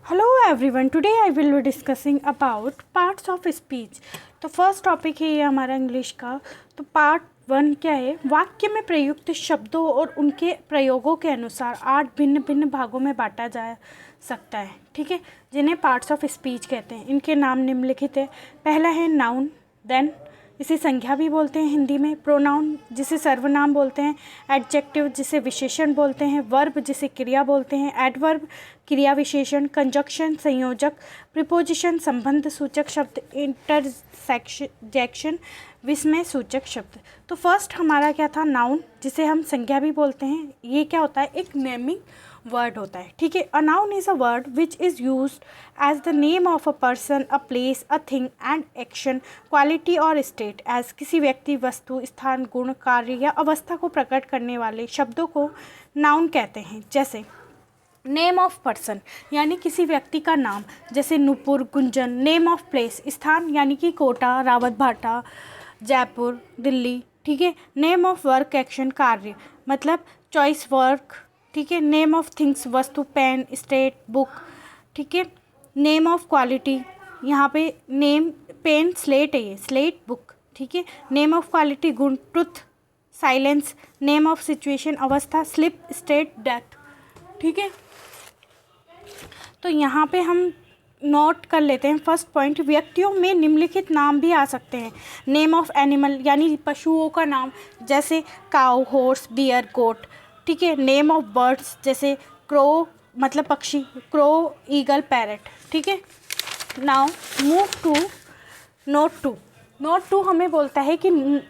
Hello everyone, today I will be discussing about parts of speech. तो first topic है ये हमारा English का। तो पार्ट 1 क्या है? वाक्य में प्रयुक्त शब्दों और उनके प्रयोगों के अनुसार 8 भिन्न भिन्न भागों में बांटा जा सकता है, ठीक है, जिन्हें पार्ट्स ऑफ स्पीच कहते हैं। इनके नाम निम्नलिखित है। पहला है नाउन, देन इसे संज्ञा भी बोलते हैं हिंदी में, प्रोनाउन जिसे सर्वनाम बोलते हैं, एडजेक्टिव जिसे विशेषण बोलते हैं, वर्ब जिसे क्रिया बोलते हैं, एडवर्ब क्रिया विशेषण, कंजक्शन संयोजक, प्रीपोजिशन संबंध सूचक शब्द, इंटरजेक्शन विस्मय सूचक शब्द। तो फर्स्ट हमारा क्या था? नाउन, जिसे हम संज्ञा भी बोलते हैं। ये क्या होता है? एक नेमिंग वर्ड होता है, ठीक है। A noun is a word which is used as the name of a person, a place, a thing and action, quality और स्टेट एज किसी व्यक्ति, वस्तु, स्थान, गुण, कार्य या अवस्था को प्रकट करने वाले शब्दों को नाउन कहते हैं। जैसे नेम ऑफ पर्सन यानी किसी व्यक्ति का नाम, जैसे Nupur, Gunjan. Name of place स्थान यानी कि कोटा, रावत भाटा, जयपुर, दिल्ली, ठीक है। नेम ऑफ वर्क एक्शन कार्य मतलब चॉइस वर्क, ठीक है। नेम ऑफ थिंग्स वस्तु, पेन, स्टेट, बुक, ठीक है। नेम ऑफ क्वालिटी यहाँ पे नेम पेन, स्लेट है, ये स्लेट, बुक, ठीक है। नेम ऑफ क्वालिटी गुण, truth, silence. Name of situation अवस्था, स्लिप, स्टेट, डेथ, ठीक है। तो यहाँ पे हम नोट कर लेते हैं फर्स्ट पॉइंट। व्यक्तियों में निम्नलिखित नाम भी आ सकते हैं। नेम ऑफ एनिमल यानी पशुओं का नाम, जैसे काउ, हॉर्स, बियर, गोट, ठीक है। नेम ऑफ बर्ड्स जैसे क्रो मतलब पक्षी, क्रो, ईगल, पैरट, ठीक है। Now move to note two. Note two हमें बोलता है कि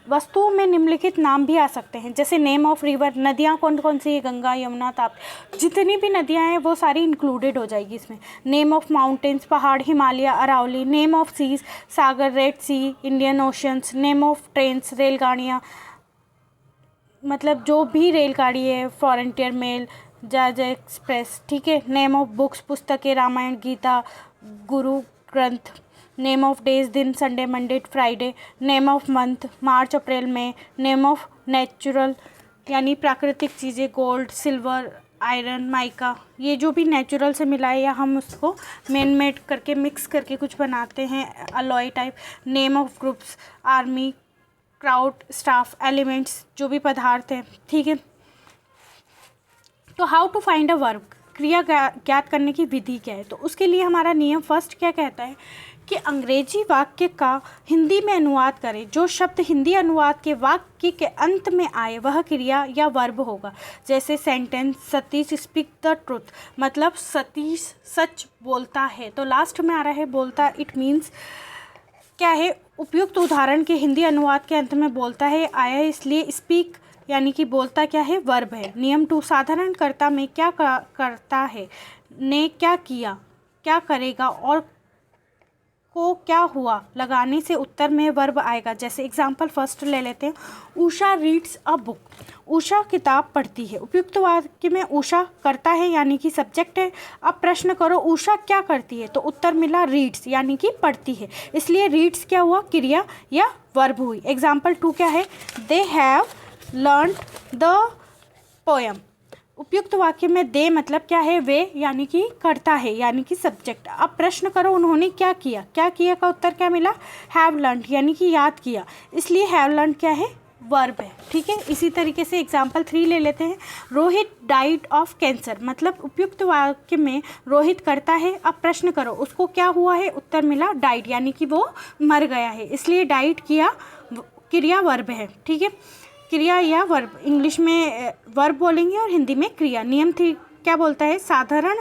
वस्तुओं में निम्नलिखित नाम भी आ सकते हैं, जैसे नेम ऑफ रिवर, नदियाँ कौन कौन सी है? गंगा, यमुना, ताप्ती, जितनी भी नदियाँ हैं वो सारी इंक्लूडेड हो जाएगी इसमें। नेम ऑफ माउंटेन्स, पहाड़, Himalaya, Aravalli. Name of seas, सागर, Red Sea, Indian oceans. Name of trains, रेलगाड़ियाँ मतलब जो भी रेलगाड़ी है, फ्रंटियर मेल, जहाज एक्सप्रेस, ठीक है। नेम ऑफ बुक्स, पुस्तकें, Ramayan, Gita, Guru Granth. Name of days, दिन, Sunday, Monday, Friday. Name of month, March, April, May. Name of natural यानी प्राकृतिक चीज़ें, गोल्ड, सिल्वर, आयरन, माइका, ये जो भी नेचुरल से मिला है या हम उसको मैन मेड करके मिक्स करके कुछ बनाते हैं, alloy type. Name of groups, army, crowd, staff, elements, जो भी पदार्थ हैं, ठीक है। तो how to find a verb, क्रिया ज्ञात करने की विधि क्या है? तो उसके लिए हमारा नियम फर्स्ट क्या कहता है कि अंग्रेजी वाक्य का हिंदी में अनुवाद करें। जो शब्द हिंदी अनुवाद के वाक्य के अंत में आए वह क्रिया या वर्ब होगा। जैसे sentence, Satish speak the truth मतलब सतीश सच बोलता है, तो लास्ट में आ रहा है बोलता, इट मीन्स क्या है? उपयुक्त उदाहरण के हिंदी अनुवाद के अंत में बोलता है आया है, इसलिए स्पीक यानी कि बोलता क्या है? वर्ब है। नियम 2, साधारणकर्ता में क्या करता है, ने क्या किया, क्या करेगा और को क्या हुआ लगाने से उत्तर में वर्ब आएगा। जैसे एग्जाम्पल फर्स्ट ले लेते हैं, Usha reads a book, Usha किताब पढ़ती है। उपयुक्त वाक्य में उषा करता है यानी कि सब्जेक्ट है। अब प्रश्न करो उषा क्या करती है, तो उत्तर मिला रीड्स यानी कि पढ़ती है, इसलिए रीड्स क्या हुआ? क्रिया या वर्ब हुई। एग्जाम्पल 2 क्या है? They have learn the poem. उपयुक्त वाक्य में दे मतलब क्या है? वे यानी कि करता है यानी कि सब्जेक्ट। अब प्रश्न करो उन्होंने क्या किया, क्या किया का उत्तर क्या मिला? हैव लर्न यानी कि याद किया, इसलिए हैव लर्न क्या है? वर्ब है, ठीक है। इसी तरीके से एग्जाम्पल 3 ले लेते हैं, रोहित डाइड ऑफ कैंसर मतलब उपयुक्त वाक्य में रोहित करता है। अब प्रश्न करो उसको क्या हुआ है, उत्तर मिला डाइड यानी कि वो मर गया है, इसलिए डाइड किया क्रिया वर्ब है, ठीक है। क्रिया या वर्ब, इंग्लिश में वर्ब बोलेंगे और हिंदी में क्रिया। नियम 3 क्या बोलता है? साधारण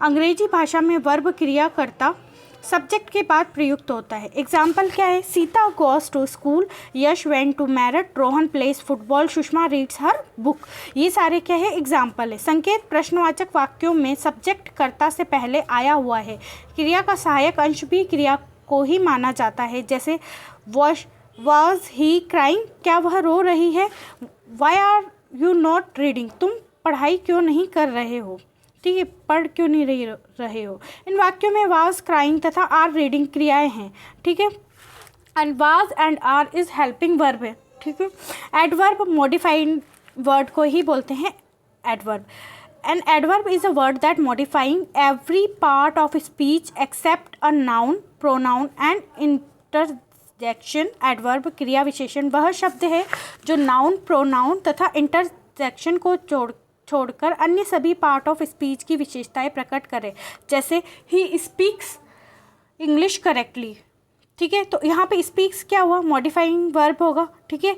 अंग्रेजी भाषा में वर्ब क्रिया कर्ता सब्जेक्ट के बाद प्रयुक्त होता है। एग्जाम्पल क्या है? Sita goes to school, Yash went to market, Rohan plays football, Sushma reads her book. ये सारे क्या है? एग्जाम्पल है। संकेत प्रश्नवाचक वाक्यों में सब्जेक्ट कर्ता से पहले आया हुआ है। क्रिया का सहायक अंश भी क्रिया को ही माना जाता है, जैसे वॉज ही क्राइंग, क्या वह रो रही है? Why are you not reading, तुम पढ़ाई क्यों नहीं कर रहे हो, ठीक है, पढ़ क्यों नहीं रहे हो। इन वाक्यों में वाज, क्राइंग तथा आर रीडिंग क्रियाएं हैं, ठीक है। And was and are is helping verb है, ठीक है। एडवर्ब मॉडिफाइड वर्ड को ही बोलते हैं adverb. An adverb is a word that modifying every part of speech except a noun, pronoun and interjection. Adverb क्रिया विशेषण वह शब्द है जो नाउन, प्रोनाउन तथा इंटरजेक्शन को छोड़कर अन्य सभी पार्ट ऑफ स्पीच की विशेषताएं प्रकट करे। जैसे ही स्पीक्स इंग्लिश करेक्टली, ठीक है। तो यहाँ पे स्पीक्स क्या हुआ, मॉडिफाइंग वर्ब होगा, ठीक है।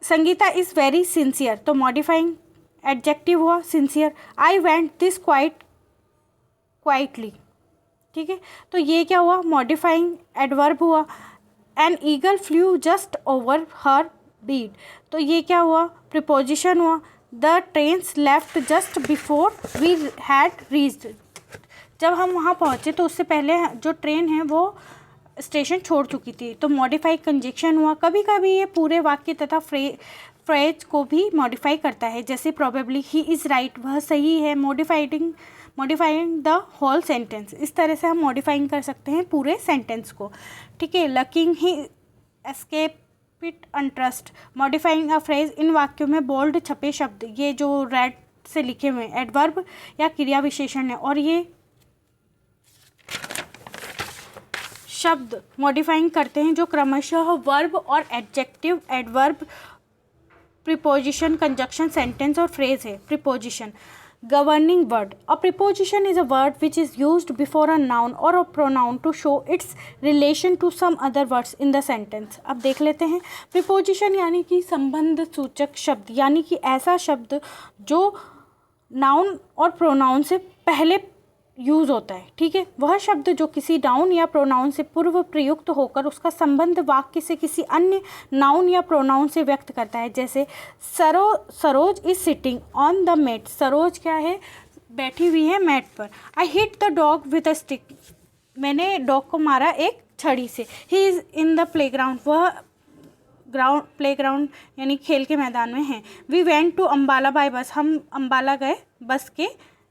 संगीता इज़ वेरी सिंसियर, तो मॉडिफाइंग एडजेक्टिव हुआ sincere. I went this quietly, ठीक है। तो ये क्या हुआ, मॉडिफाइंग एडवर्ब हुआ। An eagle flew just over her beat, तो ये क्या हुआ, प्रीपोजिशन हुआ। The trains left just before we had reached, जब हम वहाँ पहुँचे तो उससे पहले जो ट्रेन है वो स्टेशन छोड़ चुकी थी, तो मॉडिफाई कंजक्शन हुआ। कभी कभी ये पूरे वाक्य तथा फ्रेज को भी मॉडिफाई करता है, जैसे प्रोबेबली ही इज़ राइट, वह सही है। मॉडिफाइंग द होल सेंटेंस, इस तरह से हम मॉडिफाइंग कर सकते हैं पूरे सेंटेंस को, ठीक है। Lacking he escape it untrust, modifying a phrase. इन वाक्यों में बोल्ड छपे शब्द, ये जो रेड से लिखे हुए एडवर्ब या क्रिया विशेषण है, और ये शब्द मॉडिफाइंग करते हैं जो क्रमशः वर्ब और adjective, adverb, preposition, conjunction, sentence और फ्रेज है। Preposition, governing word. A preposition is a word which is used before a noun or a pronoun to show its relation to some other words in the sentence. अब देख लेते हैं। preposition यानी कि संबंध सूचक शब्द, यानी कि ऐसा शब्द जो नाउन और प्रोनाउन से पहले यूज़ होता है, ठीक है। वह शब्द जो किसी नाउन या प्रोनाउन से पूर्व प्रयुक्त होकर उसका संबंध वाक्य से किसी अन्य नाउन या प्रोनाउन से व्यक्त करता है। जैसे Saroj is sitting on the mat, Saroj क्या है, बैठी हुई है मैट पर। I hit the dog with a stick, मैंने डॉग को मारा एक छड़ी से। He is in the playground, वह प्लेग्राउंड यानी खेल के मैदान में है। We went to Ambala by bus, हम अम्बाला गए बस के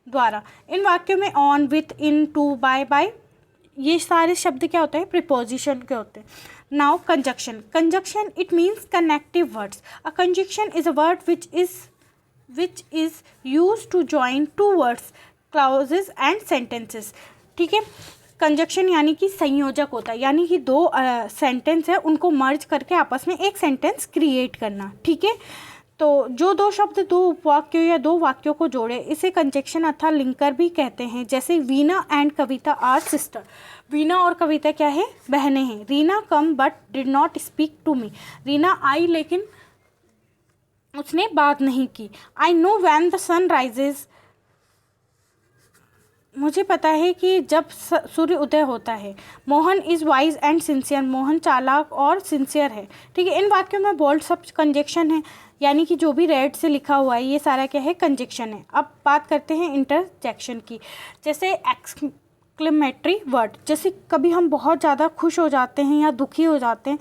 द्वारा। इन वाक्यों में on, with, in, to, by, ये सारे शब्द क्या होते हैं, प्रीपोजिशन के होते हैं। Now conjunction, conjunction it means connective words. A conjunction is a word which is use to join two words, clauses and sentences, ठीक है। कंजक्शन यानी कि संयोजक होता है, यानी कि दो सेंटेंस है उनको मर्ज करके आपस में एक सेंटेंस क्रिएट करना, ठीक है। तो जो दो शब्द दो उपवाक्यों या दो वाक्यों को जोड़े, इसे कंजक्शन अथवा लिंकर भी कहते हैं। जैसे Veena and Kavita are sister, Veena और कविता क्या है, बहनें हैं। Reena come but did not speak to me, Reena आई लेकिन उसने बात नहीं की। I know when the sun rises, मुझे पता है कि जब सूर्य उदय होता है। Mohan is wise and sincere, Mohan चालाक और सिंसियर है, ठीक है। इन वाक्यों में बोल्ड शब्द कंजक्शन है, यानी कि जो भी रेड से लिखा हुआ है ये सारा क्या है, कंजक्शन है। अब बात करते हैं इंटरजेक्शन की। जैसे एक्सक्लेमेटरी वर्ड, जैसे कभी हम बहुत ज़्यादा खुश हो जाते हैं या दुखी हो जाते हैं,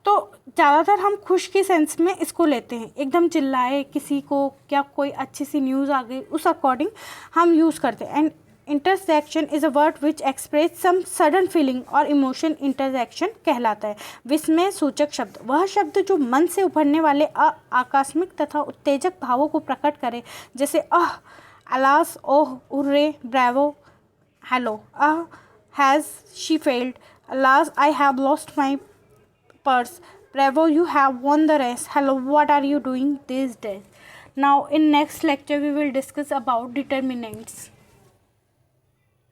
तो ज़्यादातर हम खुश के सेंस में इसको लेते हैं, एकदम चिल्लाए किसी को, क्या कोई अच्छी सी न्यूज़ आ गई, उस अकॉर्डिंग हम यूज़ करते हैं। And interjection is a word which express some sudden feeling और इमोशन, इंटरजेक्शन कहलाता है। विस्मय सूचक शब्द, वह शब्द जो मन से उभरने वाले आकस्मिक तथा उत्तेजक भावों को प्रकट करे। जैसे alas, oh, hurrah, bravo, hello. Has she failed, alas I have lost my purse, bravo you have won the race, hello what are you doing these days. Now in next lecture we will discuss about determinants.